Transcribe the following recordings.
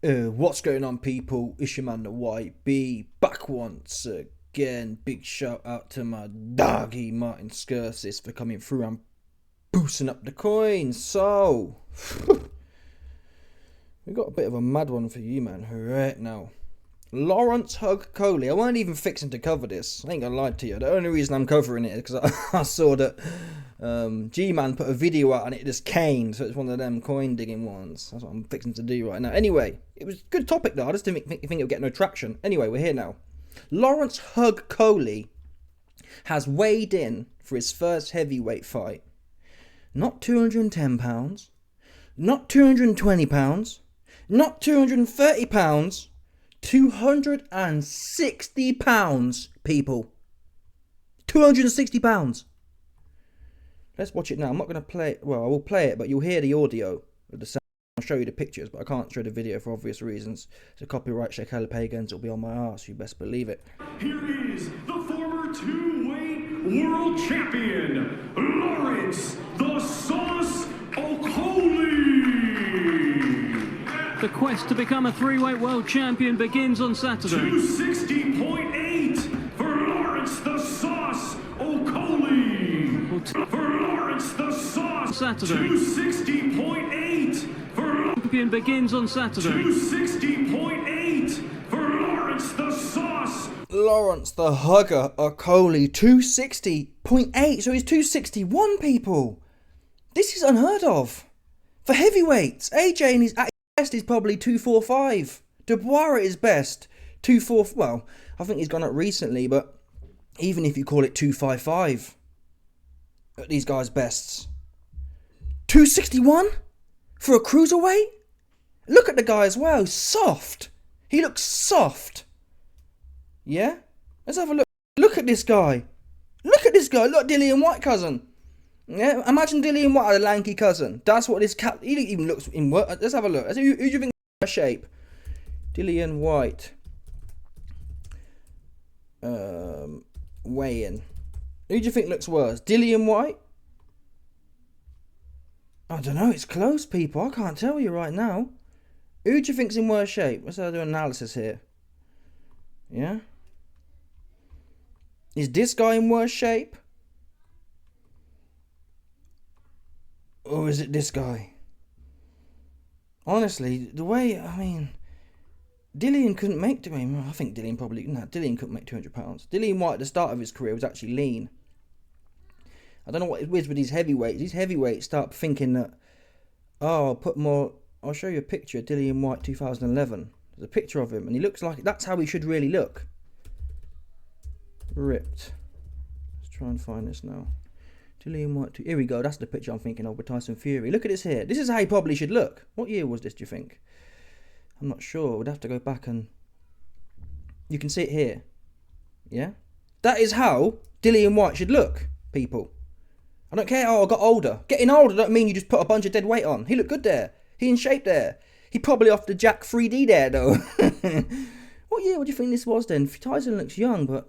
What's going on, people? It's your man the YB back once again. Big shout out to my doggy Martin Skirsis for coming through and boosting up the coins. So we got a bit of a mad one for you, man. Right now, Lawrence Okolie. I weren't even fixing to cover this. I ain't gonna lie to you. The only reason I'm covering it is because I saw that G-Man put a video out and it just came, so it's one of them coin digging ones. That's what I'm fixing to do right now. Anyway, it was a good topic though. I just didn't think it would get no traction. Anyway, we're here now. Lawrence Okolie has weighed in for his first heavyweight fight. Not 210 pounds, not 220 pounds, not 230 pounds, 260 pounds, people. 260 pounds. Let's watch it now. I'm not going to play it. Well, I will play it, but you'll hear the audio of the sound. I'll show you the pictures, but I can't show the video for obvious reasons. It's a copyright check, Pagans. It'll be on my arse. You best believe it. Here is the former two-weight world champion, Lawrence "The Sauce" Okolie. The quest to become a three-weight world champion begins on Saturday. 260.8 for Lawrence "The Sauce" Okolie. For Lawrence "The Sauce" Saturday. 260.8 for Champion begins on Saturday. 260.8 for Lawrence "The Sauce. Lawrence the Hugger Okolie, 260.8. So he's 261, people. This is unheard of. For heavyweights, AJ in his best is probably 245. Dubois at his best, 24. Well, I think he's gone up recently, but even if you call it 255 at these guys' bests, 261 for a cruiserweight. Look at the guy as well. Soft. He looks soft. Yeah. Let's have a look. Look at this guy. Look at this guy. Look, Dillian White cousin. Yeah. Imagine Dillian White had a lanky cousin. That's what this cat. He even looks in work. Let's have a look. Who do you think is shape? Dillian White. Weigh in. Who do you think looks worse? Dillian White? I don't know. It's close, people. I can't tell you right now. Who do you think's in worse shape? Let's do an analysis here. Yeah? Is this guy in worse shape? Or is it this guy? Honestly, the way, Dillian couldn't make, I think Dillian probably, Dillian couldn't make 200 pounds. Dillian White at the start of his career was actually lean. I don't know what it is with these heavyweights. These heavyweights start thinking that, oh, I'll show you a picture of Dillian White 2011. There's a picture of him, and he looks like, that's how he should really look. Ripped. Let's try and find this now. Dillian White, here we go, that's the picture I'm thinking of with Tyson Fury. Look at this here. This is how he probably should look. What year was this, do you think? I'm not sure. We'd have to go back and... You can see it here. Yeah? That is how Dillian White should look, people. I don't care, I got older. Getting older don't mean you just put a bunch of dead weight on. He looked good there. He in shape there. He probably off the Jack 3D there, though. What year would you think this was then? Tyson looks young, but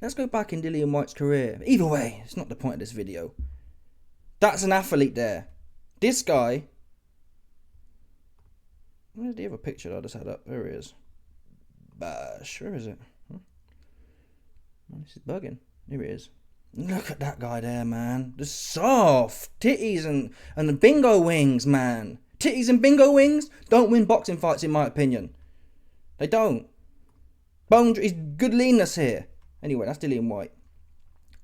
let's go back in Dillian White's career. Either way, it's not the point of this video. That's an athlete there. This guy... Where's the other picture that I just had up? There it is. Bash. Where is it? Huh? Oh, this is bugging. Here it is. Look at that guy there, man. The soft titties and the bingo wings, man. Titties and bingo wings don't win boxing fights, in my opinion. They don't. He's good leanness here. Anyway, that's Dillian White.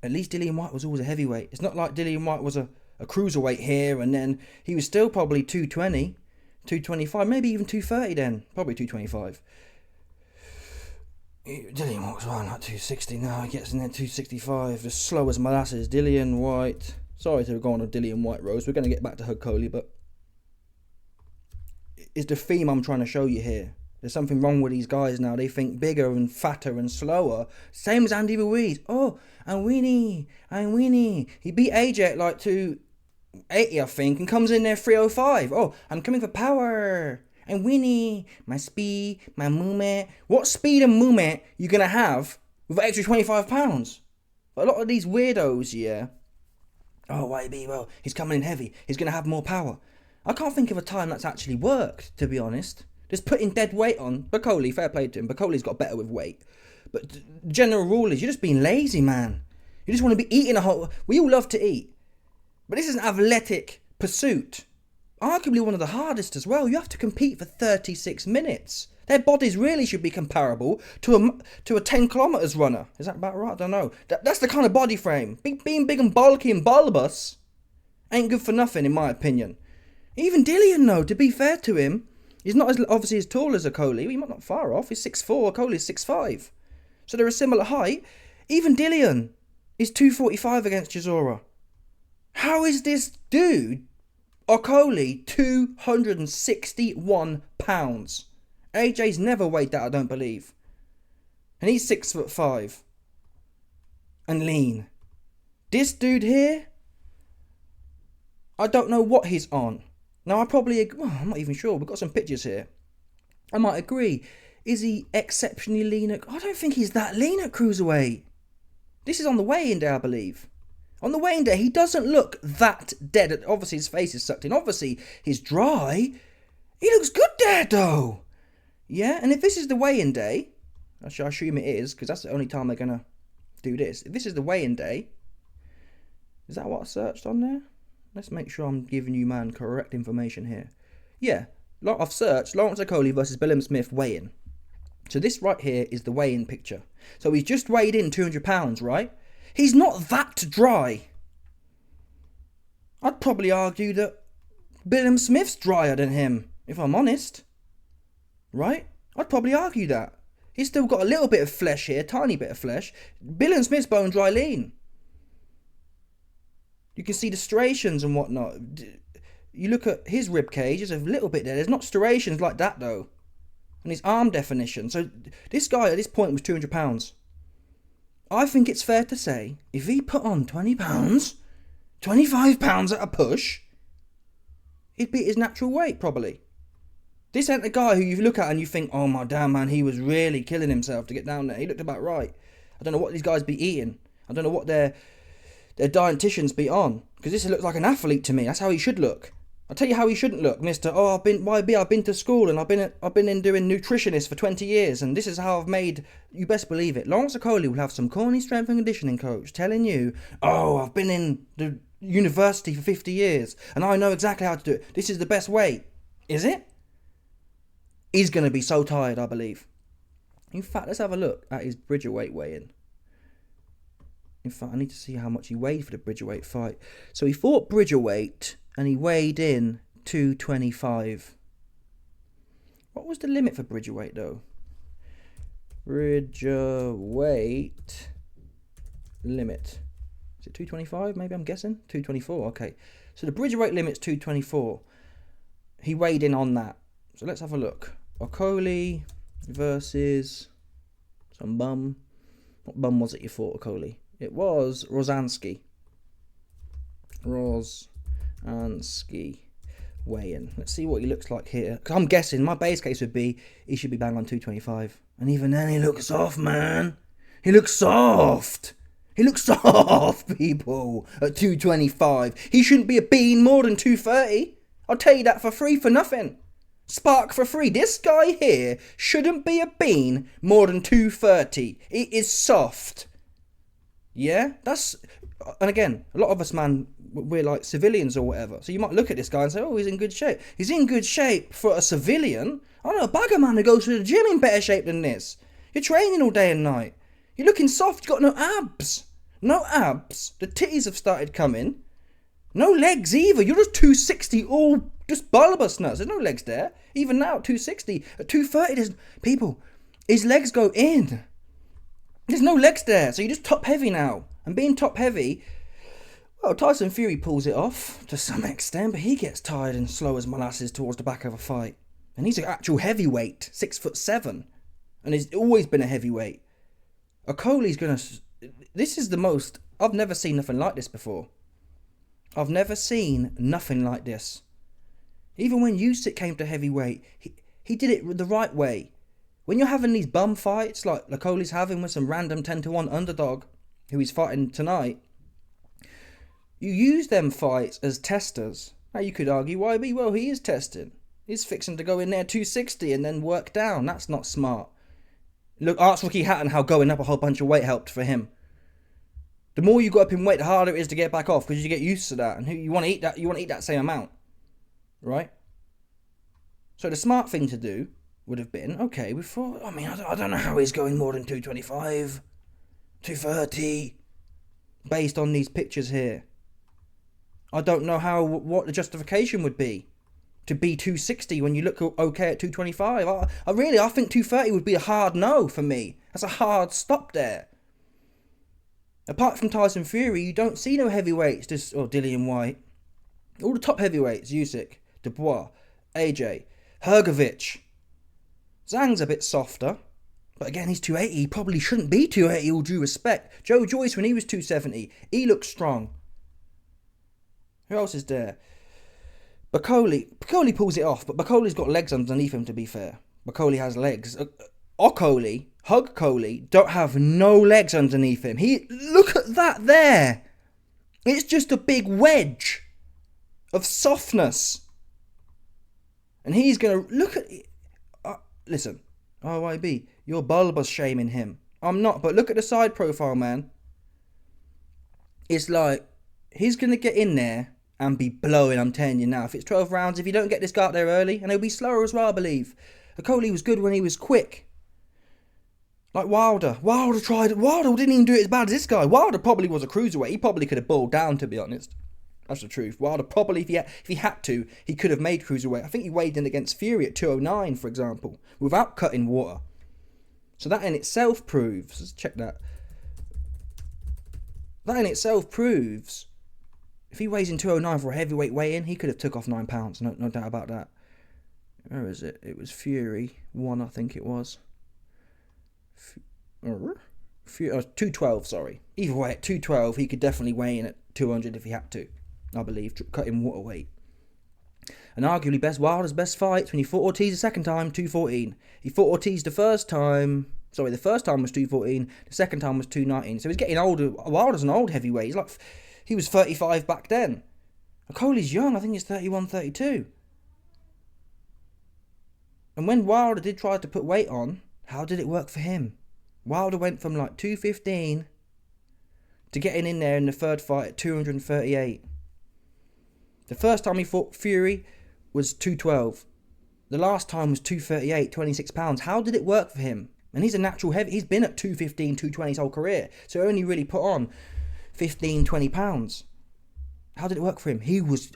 At least Dillian White was always a heavyweight. It's not like Dillian White was a cruiserweight here, and then he was still probably 220, 225, maybe even 230 then. Probably 225. Dillian White was around like 260 now. He gets in there 265. As slow as molasses. Dillian White. Sorry to go on a Dillian White roast. We're going to get back to Okolie, but it's the theme I'm trying to show you here. There's something wrong with these guys now. They think bigger and fatter and slower. Same as Andy Ruiz. Oh, I'm Winnie. He beat AJ at like 280, I think, and comes in there 305. Oh, I'm coming for power. I'm Winnie. My speed, my movement. What speed and movement you going to have with an extra 25 pounds? But a lot of these weirdos, yeah. Oh, YB, well, he's coming in heavy. He's going to have more power. I can't think of a time that's actually worked, to be honest. Just putting dead weight on. Okolie, fair play to him. Okolie's got better with weight. But the general rule is you're just being lazy, man. You just want to be eating a whole... We all love to eat. But this is an athletic pursuit. Arguably one of the hardest as well. You have to compete for 36 minutes. Their bodies really should be comparable to a 10 kilometres runner. Is that about right? I don't know. That's the kind of body frame. Being big and bulky and bulbous ain't good for nothing, in my opinion. Even Dillian, though, to be fair to him, he's not obviously as tall as Okolie. He's not far off. He's 6'4". Okolie's 6'5". So they're a similar height. Even Dillian is 245 against Chisora. How is this dude, Okolie, 261 pounds? AJ's never weighed that, I don't believe. And he's 6'5". And lean. This dude here, I don't know what he's on. Now, I'm not even sure. We've got some pictures here. I might agree. Is he exceptionally lean? I don't think he's that lean at cruiserweight. This is on the weigh-in day, I believe. On the weigh-in day, he doesn't look that dead. Obviously, his face is sucked in. Obviously, he's dry. He looks good there, though. Yeah, and if this is the weigh-in day, I assume it is, because that's the only time they're going to do this. If this is the weigh-in day, is that what I searched on there? Let's make sure I'm giving you, man, correct information here. Yeah, I've searched Lawrence Okolie versus Billam Smith weigh-in. So this right here is the weigh-in picture. So he's just weighed in 200 pounds, right? He's not that dry. I'd probably argue that Billam Smith's drier than him, if I'm honest. Right? I'd probably argue that. He's still got a little bit of flesh here, tiny bit of flesh. Billam Smith's bone dry lean. You can see the striations and whatnot. You look at his rib cage, there's a little bit there. There's not striations like that, though. And his arm definition. So this guy at this point was 200 pounds. I think it's fair to say, if he put on 20 pounds, 25 pounds at a push, he'd beat his natural weight, probably. This ain't the guy who you look at and you think, oh my damn, man, he was really killing himself to get down there. He looked about right. I don't know what these guys be eating. I don't know what their dietitians be on. Because this looks like an athlete to me. That's how he should look. I'll tell you how he shouldn't look, mister. Oh, I've been to school and I've been in doing nutritionist for 20 years and this is how I've made... You best believe it. Lawrence Okolie will have some corny strength and conditioning coach telling you, oh, I've been in the university for 50 years and I know exactly how to do it. This is the best way. Is it? He's going to be so tired, I believe. In fact, let's have a look at his Bridgerweight weigh-in. In fact, I need to see how much he weighed for the Bridgerweight fight. So he fought Bridgerweight and he weighed in 225. What was the limit for Bridgerweight, though? Bridgerweight limit. Is it 225? Maybe I'm guessing? 224, okay. So the Bridgerweight limit's 224. He weighed in on that. So let's have a look. Okolie versus some bum. What bum was it you fought, Okolie? It was Rosansky. Rosansky weigh-in. Let's see what he looks like here. Because I'm guessing my base case would be he should be bang on 225. And even then he looks soft, man. He looks soft. He looks soft, people, at 225. He shouldn't be a bean more than 230. I'll tell you that for free for nothing. Spark for free. This guy here shouldn't be a bean more than 230. It is soft. Yeah? That's... And again, a lot of us, man, we're like civilians or whatever. So you might look at this guy and say, oh, he's in good shape. He's in good shape for a civilian. I know a bagger man who goes to the gym in better shape than this. You're training all day and night. You're looking soft. You've got no abs. No abs. The titties have started coming. No legs either. You're just 260 all just bulbous nuts. There's no legs there. Even now, 260. At 230, there's... People, his legs go in. There's no legs there. So you're just top heavy now. And being top heavy... Well, Tyson Fury pulls it off to some extent, but he gets tired and slow as molasses towards the back of a fight. And he's an actual heavyweight, 6'7", and he's always been a heavyweight. Okolie's gonna... This is the most... I've never seen nothing like this before. I've never seen nothing like this. Even when Usyk came to heavyweight, he did it the right way. When you're having these bum fights like Okolie's having with some random 10-1 underdog who he's fighting tonight, you use them fights as testers. Now you could argue, why be? Well, he is testing. He's fixing to go in there 260 and then work down. That's not smart. Look, ask Ricky Hatton how going up a whole bunch of weight helped for him. The more you go up in weight, the harder it is to get back off because you get used to that, and you want to eat that. You want to eat that same amount, right? So the smart thing to do would have been, okay, before. I mean, I don't know how he's going more than 225, 230, based on these pictures here. I don't know what the justification would be to be 260 when you look okay at 225. I think 230 would be a hard no for me. That's a hard stop there. Apart from Tyson Fury, you don't see no heavyweights, Dillian White. All the top heavyweights, Usyk, Dubois, AJ, Hrgovic. Zhang's a bit softer, but again, he's 280. He probably shouldn't be 280, all due respect. Joe Joyce, when he was 270, he looked strong. Who else is there? Okolie pulls it off, but Okolie's got legs underneath him, to be fair. Okolie has legs. Okolie, Hug Coley, don't have no legs underneath him. Look at that there. It's just a big wedge of softness. And he's going to look at it. Listen, RYB, you're bulbous shaming him. I'm not, but look at the side profile, man. It's like, he's going to get in there and be blowing, I'm telling you now. If it's 12 rounds, if you don't get this guy out there early, and he'll be slower as well, I believe. Okolie was good when he was quick. Like Wilder. Wilder didn't even do it as bad as this guy. Wilder probably was a cruiserweight. He probably could have balled down, to be honest. That's the truth. Wilder probably, if he had to, he could have made cruiserweight. I think he weighed in against Fury at 209, for example, without cutting water. So that in itself proves, let's check that. That in itself proves, if he weighs in 209 for a heavyweight weigh-in, he could have took off 9 pounds. No doubt about that. Where is it? It was Fury 1, I think it was. 212, sorry. Either way, at 212, he could definitely weigh in at 200 if he had to, I believe, cutting water weight. And arguably Wilder's best fights when he fought Ortiz the second time, 214. He fought Ortiz the first time was 214, the second time was 219. So he's getting older. Wilder's an old heavyweight. He was 35 back then. Okolie's young, I think he's 31, 32. And when Wilder did try to put weight on, how did it work for him? Wilder went from 215 to getting in there in the third fight at 238. The first time he fought Fury was 212. The last time was 238, 26 pounds. How did it work for him? And he's a natural heavy. He's been at 215, 220 his whole career. So he only really put on 15, 20 pounds. How did it work for him?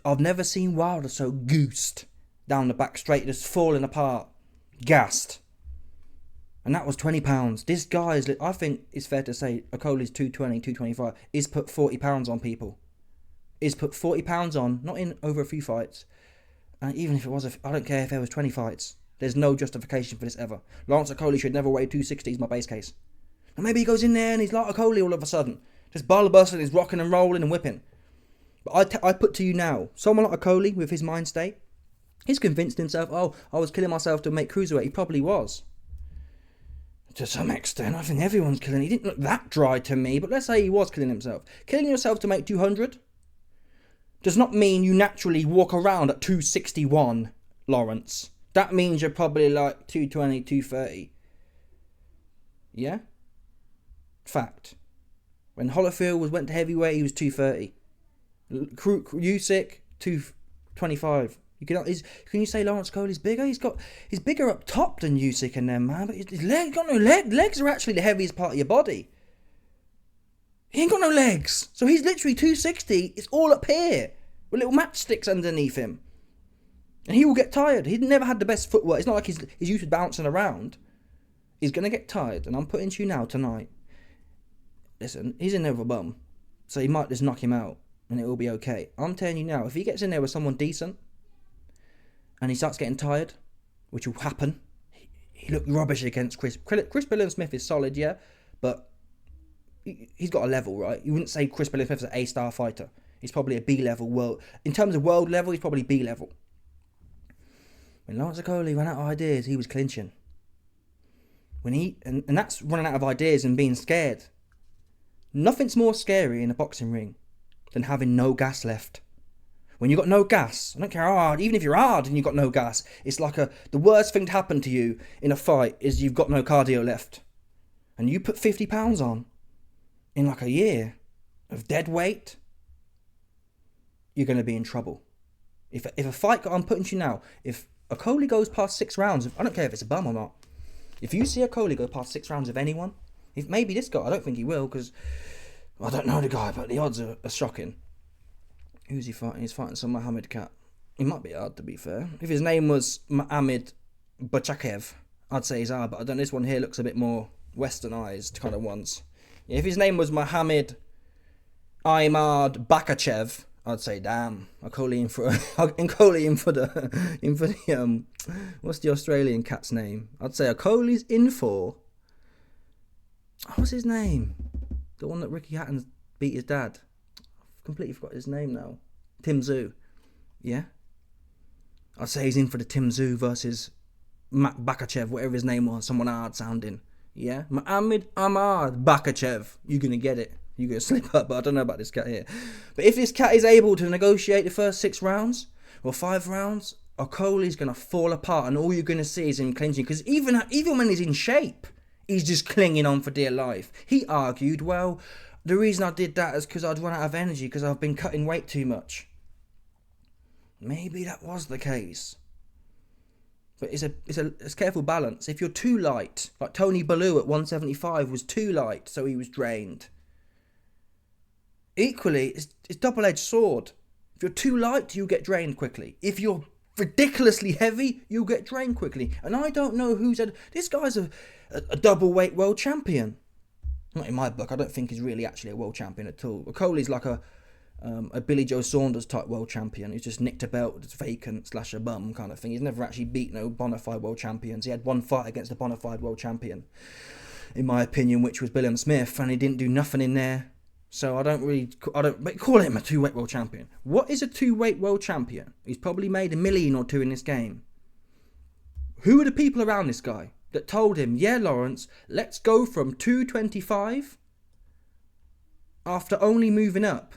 I've never seen Wilder so goosed down the back straight, just falling apart, gassed. And that was 20 pounds. This guy I think it's fair to say, Okolie's 220, 225, is put 40 pounds on people. Is put 40 pounds on, not in over a few fights. And even if it was, I don't care if there was 20 fights. There's no justification for this ever. Lance Okolie should never weigh 260 is my base case. And maybe he goes in there and he's like Okolie all of a sudden. Just bulbous and he's rocking and rolling and whipping. But I put to you now, someone like Okolie with his mind state, he's convinced himself, oh, I was killing myself to make cruiserweight. He probably was. To some extent, I think everyone's killing. He didn't look that dry to me, but let's say he was killing himself. Killing yourself to make 200 does not mean you naturally walk around at 261, Lawrence. That means you're probably 220, 230. Yeah? Fact. When Holyfield went to heavyweight, he was 230. Usyk, 225. Can you say Lawrence Coley's bigger? He's bigger up top than Usyk and them, man. But his legs got no legs. Legs are actually the heaviest part of your body. He ain't got no legs. So he's literally 260. It's all up here with little matchsticks underneath him. And he will get tired. He's never had the best footwork. It's not like he's used to bouncing around. He's going to get tired. And I'm putting to you now tonight. Listen, he's in there with a bum. So he might just knock him out. And it will be okay. I'm telling you now, if he gets in there with someone decent, and he starts getting tired, which will happen. He looked rubbish against Chris. Chris Billiam-Smith is solid, yeah, but he's got a level, right? You wouldn't say Chris Billiam-Smith is an A-star fighter. He's probably a B-level world. In terms of world level, he's probably B-level. When Lance Okolie ran out of ideas, he was clinching. And that's running out of ideas and being scared. Nothing's more scary in a boxing ring than having no gas left. When you got no gas, I don't care how hard, even if you're hard and you got no gas, it's like the worst thing to happen to you in a fight is you've got no cardio left. And you put 50 pounds on in like a year of dead weight, you're going to be in trouble. If a fight, I'm putting to you now, if Okolie goes past 6 rounds, I don't care if it's a bum or not, if you see Okolie go past 6 rounds of anyone, if maybe this guy, I don't think he will, because I don't know the guy, but the odds are shocking. Who's he fighting? He's fighting some Mohammed cat. He might be hard, to be fair. If his name was Mohammed Bachakev, I'd say he's hard, but I don't know, this one here looks a bit more westernized kind of ones. If his name was Mohammed Imad Bakachev, I'd say, damn, Okolie in for the what's the Australian cat's name? I'd say Okolie's in for, what's his name? The one that Ricky Hatton beat his dad. I've completely forgot his name now. Tim Tszyu. Yeah? I'd say he's in for the Tim Tszyu versus Bakachev, whatever his name was, someone hard sounding. Yeah? Mohammed Ahmad Bakachev. You're going to get it. You're going to slip up, but I don't know about this cat here. But if this cat is able to negotiate the first 6 rounds, or 5 rounds, Okolie's going to fall apart, and all you're going to see is him clinching. Because even when he's in shape, he's just clinging on for dear life. He argued, well, the reason I did that is because I'd run out of energy because I've been cutting weight too much. Maybe that was the case. But it's a careful balance. If you're too light, like Tony Bellew at 175 was too light, so he was drained. Equally, it's double-edged sword. If you're too light, you'll get drained quickly. If you're ridiculously heavy, you'll get drained quickly. And I don't know this guy's a double weight world champion. Not in my book. I don't think he's really actually a world champion at all. Okolie's like a Billy Joe Saunders type world champion. He's just nicked a belt that's vacant / a bum kind of thing. He's never actually beat no bona fide world champions. He had one fight against a bona fide world champion, in my opinion, which was Bilham Smith, and he didn't do nothing in there. So I don't call him a 2-weight world champion. What is a 2-weight world champion? He's probably made $1 million or 2 million in this game. Who are the people around this guy that told him, yeah, Lawrence, let's go from 225 after only moving up?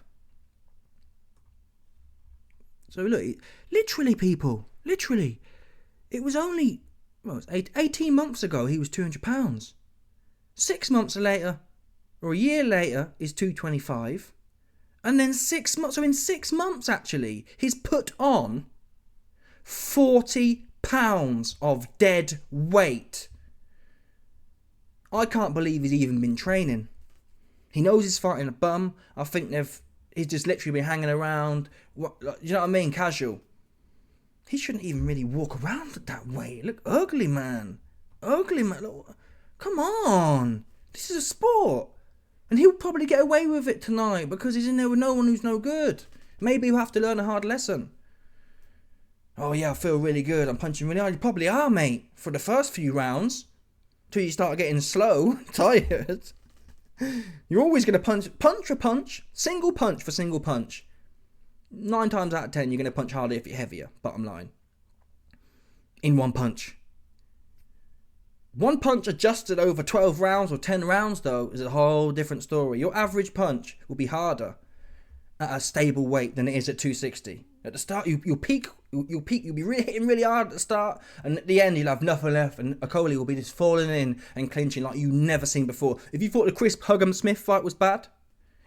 So look, literally people, it was only, 18 months ago he was 200 pounds. 6 months later, or a year later, is 225. And then 6 months, so in 6 months actually, he's put on 40 pounds of dead weight. I can't believe he's even been training. He knows he's fighting a bum. I think he's just literally been hanging around. You know what I mean? Casual. He shouldn't even really walk around at that weight. Look, ugly man. Look, come on. This is a sport. And he'll probably get away with it tonight because he's in there with no one who's no good. Maybe he'll have to learn a hard lesson. Oh yeah, I feel really good. I'm punching really hard. You probably are, mate, for the first few rounds. Till you start getting slow, tired. You're always going to punch for punch, single punch for single punch. 9 times out of 10, you're going to punch harder if you're heavier, bottom line. In one punch. One punch adjusted over 12 rounds or 10 rounds, though, is a whole different story. Your average punch will be harder at a stable weight than it is at 260. At the start, you'll peak, you'll be hitting really hard at the start, and at the end, you'll have nothing left, and Okolie will be just falling in and clinching like you've never seen before. If you thought the Chris Hugham Smith fight was bad,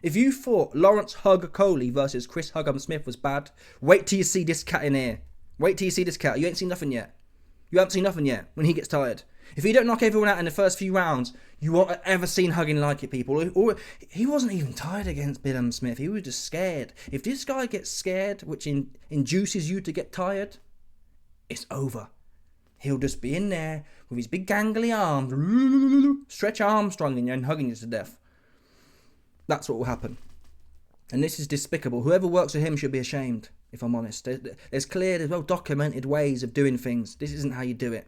if you thought Lawrence Hug Okolie versus Chris Hugham Smith was bad, wait till you see this cat in here. Wait till you see this cat. You ain't seen nothing yet. You haven't seen nothing yet when he gets tired. If he don't knock everyone out in the first few rounds, you won't ever seen Hugging like it, people. Or he wasn't even tired against Bilham Smith. He was just scared. If this guy gets scared, which induces you to get tired, it's over. He'll just be in there with his big gangly arms, stretch Armstrong and hugging you to death. That's what will happen. And this is despicable. Whoever works with him should be ashamed, if I'm honest. There's well-documented ways of doing things. This isn't how you do it.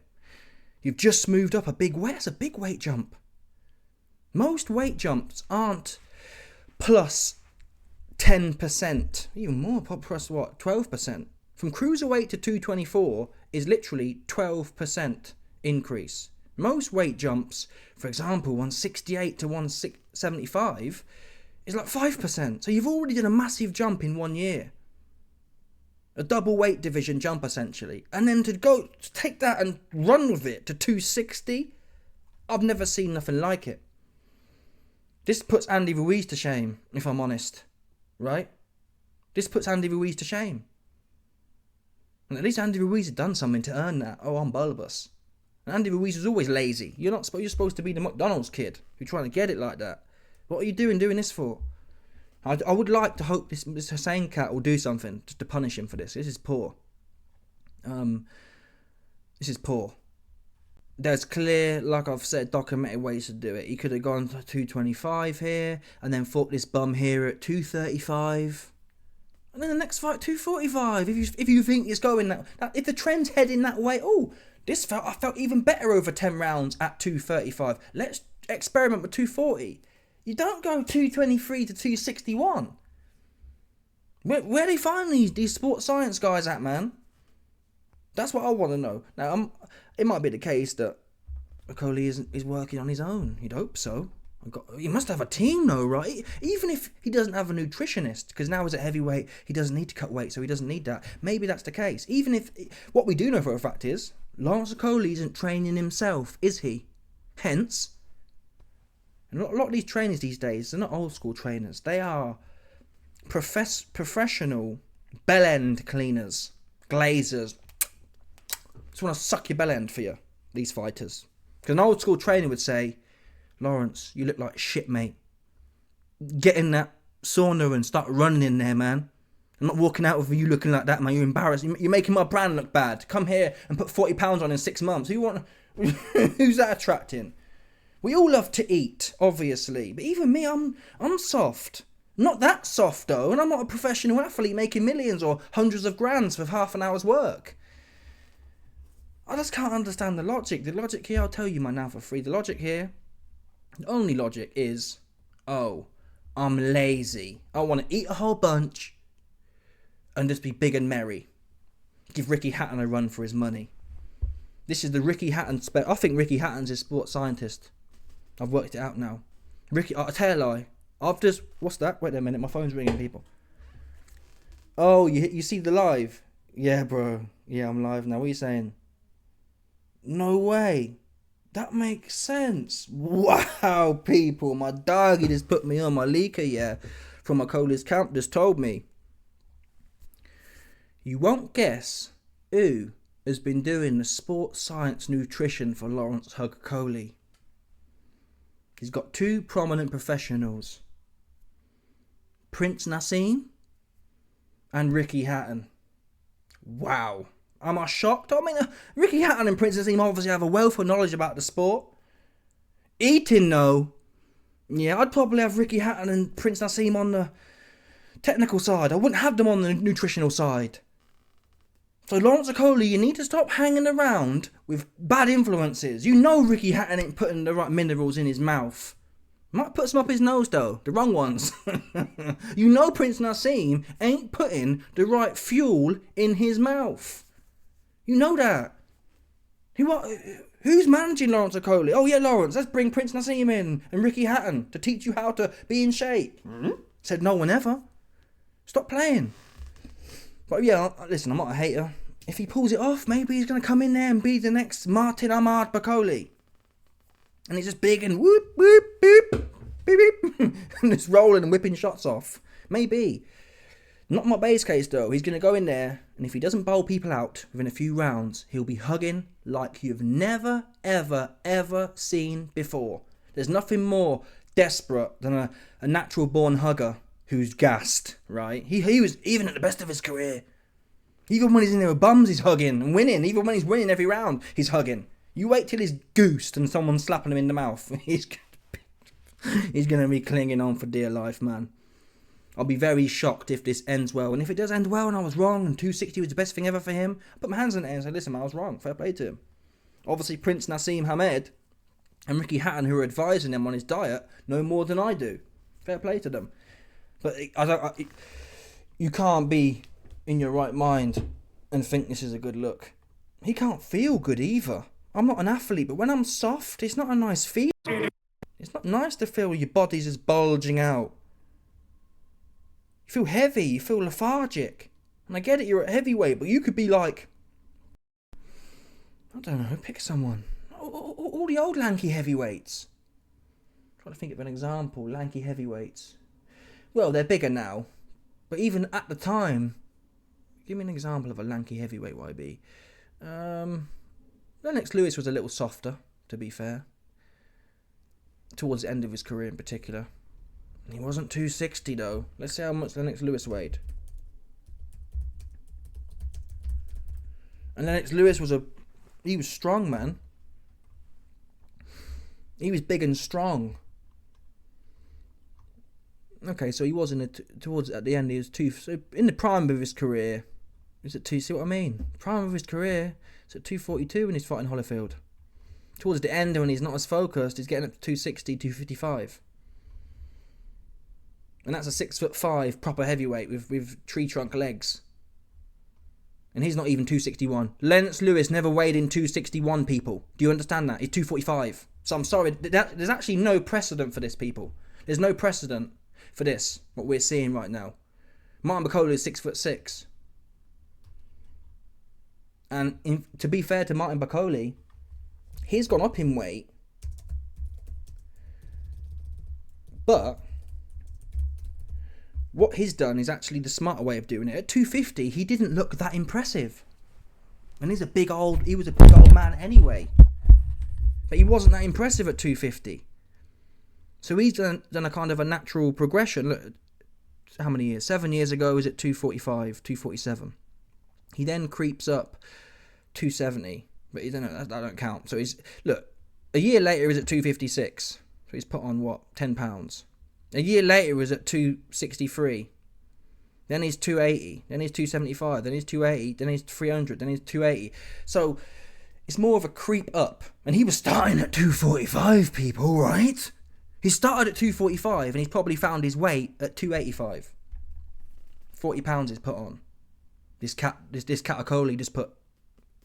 You've just moved up a big weight. That's a big weight jump. Most weight jumps aren't plus 10%. Even more, plus what? 12%. From cruiserweight to 224 is literally 12% increase. Most weight jumps, for example, 168 to 175, is like 5%. So you've already done a massive jump in 1 year. A double weight division jump, essentially. And then to take that and run with it to 260, I've never seen nothing like it. This puts Andy Ruiz to shame, if I'm honest. Right? This puts Andy Ruiz to shame. And at least Andy Ruiz had done something to earn that. Oh, I'm bulbous. And Andy Ruiz was always lazy. You're supposed to be the McDonald's kid who's trying to get it like that. What are you doing this for? I would like to hope this Hussein cat will do something just to punish him for this. This is poor. This is poor. There's clear, like I've said, documented ways to do it. He could have gone to 225 here, and then fought this bum here at 235. And then the next fight, 245. If you think it's going that, if the trend's heading that way, I felt even better over 10 rounds at 235. Let's experiment with 240. You don't go 223 to 261. Where do they find these sports science guys at, man? That's what I want to know. Now, it might be the case that Okolie is working on his own. You'd hope so. He must have a team, though, right? Even if he doesn't have a nutritionist, because now he's at heavyweight, he doesn't need to cut weight, so he doesn't need that. Maybe that's the case. Even if, what we do know for a fact is, Lawrence Okolie isn't training himself, is he? Hence, and a lot of these trainers these days, they're not old school trainers. They are professional bell end cleaners, glazers. Just want to suck your bell end for you, these fighters. Because an old school trainer would say, Lawrence, you look like shit, mate. Get in that sauna and start running in there, man. I'm not walking out with you looking like that, man. You're embarrassing. You're making my brand look bad. Come here and put 40 pounds on in 6 months. Who's that attracting? We all love to eat, obviously. But even me, I'm soft. Not that soft, though. And I'm not a professional athlete making millions or hundreds of grands for half an hour's work. I just can't understand the logic. The logic here, I'll tell you my now for free. The logic here, the only logic is, I'm lazy. I want to eat a whole bunch and just be big and merry. Give Ricky Hatton a run for his money. This is the Ricky Hatton I think Ricky Hatton's a sports scientist. I've worked it out now. I'll tell you a lie. What's that? Wait a minute, my phone's ringing, people. Oh, you see the live? Yeah, bro. Yeah, I'm live now. What are you saying? No way. That makes sense. Wow, people. My dog, he just put me on my leaker, yeah. From Okolie's camp just told me. You won't guess who has been doing the sports science nutrition for Lawrence Okolie. He's got two prominent professionals. Prince Nassim and Ricky Hatton. Wow. Am I shocked? I mean, Ricky Hatton and Prince Nassim obviously have a wealth of knowledge about the sport. Eating, though. Yeah, I'd probably have Ricky Hatton and Prince Nassim on the technical side. I wouldn't have them on the nutritional side. So Lawrence Okolie, you need to stop hanging around with bad influences. You know Ricky Hatton ain't putting the right minerals in his mouth. Might put some up his nose though, the wrong ones. You know Prince Nassim ain't putting the right fuel in his mouth. You know that. Who's managing Lawrence Okolie? Oh yeah, Lawrence, let's bring Prince Nassim in and Ricky Hatton to teach you how to be in shape. Said no one ever. Stop playing. But yeah, listen, I'm not a hater. If he pulls it off, maybe he's going to come in there and be the next Martin Ahmad Okolie. And he's just big and whoop, whoop, boop, beep, beep, and just rolling and whipping shots off. Maybe. Not my base case though. He's going to go in there, and if he doesn't bowl people out within a few rounds, he'll be hugging like you've never, ever, ever seen before. There's nothing more desperate than a natural born hugger who's gassed, right? He was, even at the best of his career, even when he's in there with bums, he's hugging and winning. Even when he's winning every round, he's hugging. You wait till he's goosed and someone's slapping him in the mouth. He's going to be clinging on for dear life, man. I'll be very shocked if this ends well. And if it does end well and I was wrong and 260 was the best thing ever for him, I put my hands in the air and say, listen, man, I was wrong. Fair play to him. Obviously, Prince Nassim Hamed and Ricky Hatton, who are advising him on his diet, know more than I do. Fair play to them. But you can't be in your right mind and think this is a good look. He can't feel good either. I'm not an athlete, but when I'm soft, it's not a nice feeling. It's not nice to feel your body's just bulging out. You feel heavy, you feel lethargic. And I get it, you're at heavyweight, but you could be like, I don't know, pick someone. All the old lanky heavyweights. I'm trying to think of an example, lanky heavyweights. Well, they're bigger now, but even at the time, give me an example of a lanky heavyweight, YB. Lennox Lewis was a little softer, to be fair. Towards the end of his career in particular. He wasn't 260 though. Let's see how much Lennox Lewis weighed. And Lennox Lewis he was strong, man. He was big and strong. Okay, so he was towards at the end. He was so in the prime of his career. He's at two. See what I mean? Prime of his career. It's at 242 when he's fighting Holyfield. Towards the end, when he's not as focused, he's getting up to 260, 255. And that's a 6'5" proper heavyweight with tree trunk legs. And he's not even 261. Lennox Lewis never weighed in 261, people. Do you understand that? He's 245. So I'm sorry, there's actually no precedent for this, people. There's no precedent for this, what we're seeing right now. Martin Okolie is 6'6". And to be fair to Martin Okolie, he's gone up in weight. But what he's done is actually the smarter way of doing it. At 250, he didn't look that impressive. And he was a big old man anyway. But he wasn't that impressive at 250. So he's done a kind of a natural progression. Look, how many years? 7 years ago, he was at 245, 247. He then creeps up 270. But that don't count. So a year later, he's at 256. So he's put on, 10 pounds. A year later, he was at 263. Then he's 280. Then he's 275. Then he's 280. Then he's 300. Then he's 280. So it's more of a creep up. And he was starting at 245, people, right? He started at 245 and he's probably found his weight at 285. 40 pounds is put on. This cat Okolie just put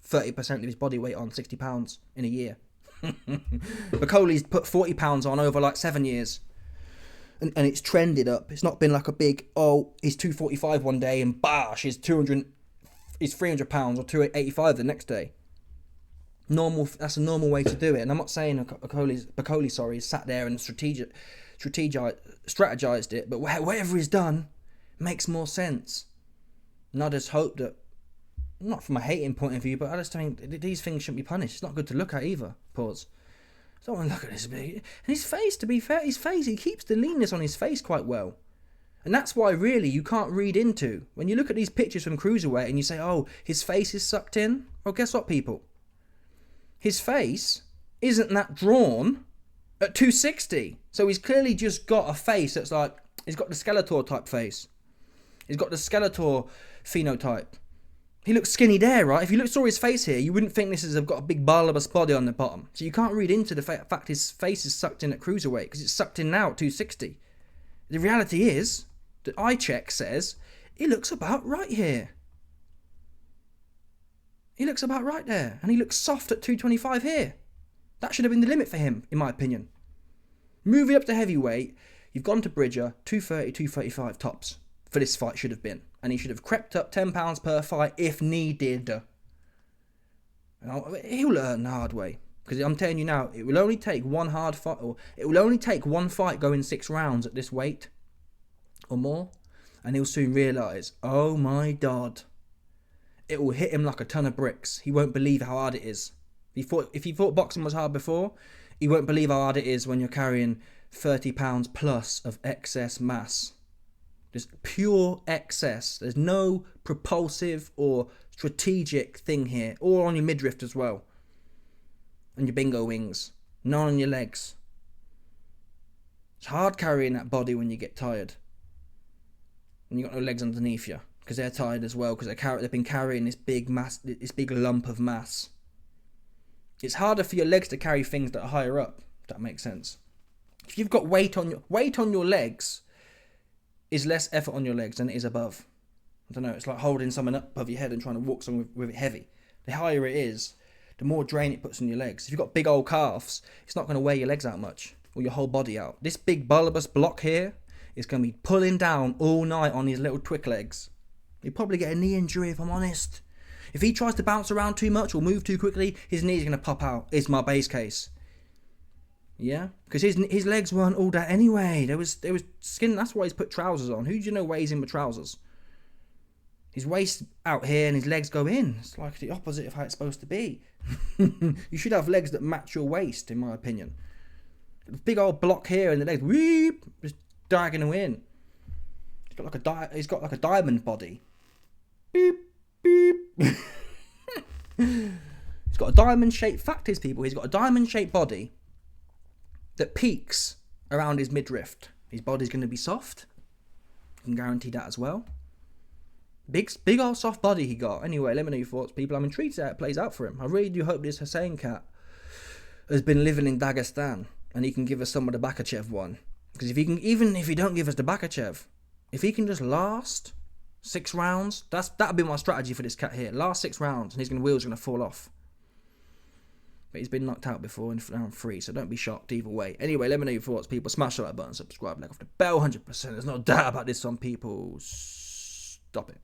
30% of his body weight on, 60 pounds in a year. Okolie's put 40 pounds on over like 7 years. And it's trended up. It's not been like a big, he's 245 one day and bash, he's 300 pounds or 285 the next day. That's a normal way to do it. And I'm not saying Okolie, sat there and strategized it, but whatever he's done makes more sense. And I just hope that, not from a hating point of view, but I just think these things shouldn't be punished. It's not good to look at either. Pause. I don't want to look at this big. And his face, to be fair, he keeps the leanness on his face quite well. And that's why, really, you can't read into. When you look at these pictures from Cruiserweight and you say, his face is sucked in. Well, guess what, people? His face isn't that drawn at 260. So he's clearly just got a face that's like, he's got the Skeletor type face. He's got the Skeletor phenotype. He looks skinny there, right? If you saw his face here, you wouldn't think this has got a big bulbous body on the bottom. So you can't read into the fact his face is sucked in at Cruiserweight, because it's sucked in now at 260. The reality is that eye check says he looks about right here. He looks about right there. And he looks soft at 225 here. That should have been the limit for him, in my opinion. Moving up to heavyweight, you've gone to Bridger, 230, 235 tops. For this fight should have been. And he should have crept up £10 per fight if needed. He'll learn the hard way. Because I'm telling you now, it will only take one hard fight, or it will only take one fight going 6 rounds at this weight, or more, and he'll soon realise, oh my God, it will hit him like a ton of bricks. He won't believe how hard it is. If he thought boxing was hard before, he won't believe how hard it is when you're carrying 30 pounds plus of excess mass. Just pure excess. There's no propulsive or strategic thing here. All on your midriff as well. And your bingo wings. None on your legs. It's hard carrying that body when you get tired. And you got no legs underneath you. Because they're tired as well. Because they've been carrying this big mass, this big lump of mass. It's harder for your legs to carry things that are higher up. If that makes sense. If you've got weight on your legs, is less effort on your legs than it is above. I don't know, it's like holding something up above your head and trying to walk something with it heavy. The higher it is, the more drain it puts on your legs. If you've got big old calves, it's not going to wear your legs out much, or your whole body out. This big bulbous block here is going to be pulling down all night on his little twick legs. He'd probably get a knee injury, if I'm honest. If he tries to bounce around too much or move too quickly, his knee's going to pop out, is my base case. Yeah? Because his legs weren't all that anyway. There was skin, that's why he's put trousers on. Who do you know weighs in with trousers? His waist out here and his legs go in. It's like the opposite of how it's supposed to be. You should have legs that match your waist, in my opinion. Big old block here and the legs, weep, just diagonal in. He's got like a diamond body. Beep, beep. He's got a diamond-shaped, fact is, people, he's got a diamond-shaped body that peaks around his midriff. His body's going to be soft. I can guarantee that as well. Big old soft body he got. Anyway, let me know your thoughts, people. I'm intrigued how it plays out for him. I really do hope this Hussein cat has been living in Dagestan and he can give us some of the Bakachev one. Because even if he don't give us the Bakachev, if he can just last 6 rounds, that'll be my strategy for this cat here. Last 6 rounds and his wheels are going to fall off. But he's been knocked out before in round 3, so don't be shocked either way. Anyway, let me know your thoughts, people. Smash the like button, subscribe, like off the bell, 100%. There's no doubt about this one, people. Stop it.